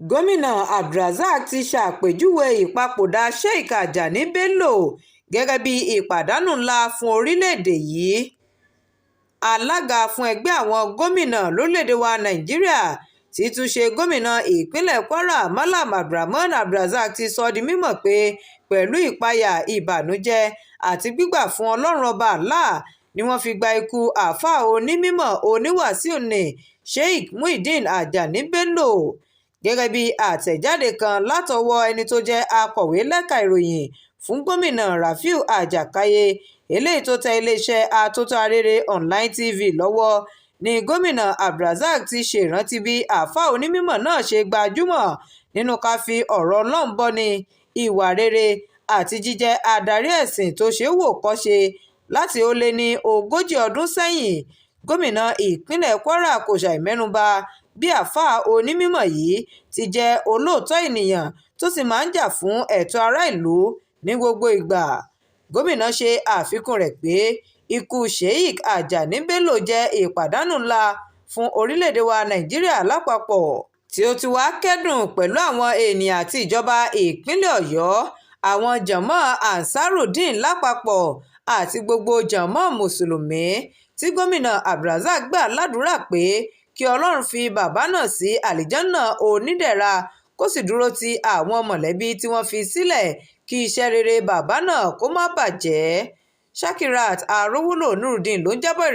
Gómìnà Abdulrasaq ti ṣàpèjúwe ìpapòdà Sheikh Ajani Bello gẹ́gẹ́ bí ìpàdánù ńlá fún orílẹ̀-èdè yìí. Alága fún ẹgbẹ́ àwọn gómìnà lórílẹ̀-èdè wa Nàìjíríà tí tún ṣe gómìnà ìpínlẹ̀ Kwara Mallam Abdulrahman Abdulrasaq ti sọ di mímọ̀ pé pẹ̀lú ìpayà, ìbànújẹ́ àti gbígbà fún Ọlọ́run Ọba Allah ni wọ́n fi gba ikú àáfàá onímímọ́ oníwàásíù ní Sheikh Muyideen Ajani Bello. Gẹ́gẹ́ bí àtẹ̀jáde kan látọwọ́ ẹni tó jẹ́ akọ̀wé lẹ́ka ìròyìn fún gómìnà Rafiu Àjàkáyé eléyìí tó tẹ iléeṣẹ́ Atótó Arére Online TV lọ́wọ́, ni gómìnà Abdulrasaq ti ṣèrántí bí àáfàá onímímọ́ náà ṣe gbajúmọ̀ nínú ká fi ọ̀rọ̀ Ọlọ́run bọ́ni, ìwà rere àti jíjẹ́ adarí ẹ̀sìn tó ṣeé wò kọ́ṣe láti ó lé ní 40 ọdún sẹ́yìn. Gómìnà ìpínlẹ̀ Kwara kò ṣàì mẹ́nubà bí àáfàá onímímọ́ yìí ti jẹ́ olóòótọ́ ènìyàn tó sì máa ń jà fún ẹ̀tọ́ ará ìlú ní gbogbo ìgbà. Gómìnà ṣe àfikún rẹ̀ pé ikú Sheikh Ajani Bello jẹ́ ìpàdánù ńlá fún orílẹ̀-èdè wa Nàìjíríà lápapọ̀, tí ó ti wá kẹ́dùn pẹ̀lú àwọn ènìyàn àti ìjọba ìpínlẹ̀ Ọ̀yọ́, àwọn jàmáà Ansarudeen lápapọ̀ àti gbogbo jàmáà Mùsùlùmí tí gómìnà Abdulrasaq gbà ládùúrà pé kí Ọlọ́run fi bàbá náà sí àlìjánnà onídẹ̀ra kó sì dúró ti àwọn mọ̀lẹ́bí tí wọ́n fi sílẹ̀ kí iṣẹ́ rere bàbá náà kó má bàjẹ́. Shakirat Arówólò Nurudeen ló ń jábọ̀ ìròyìn.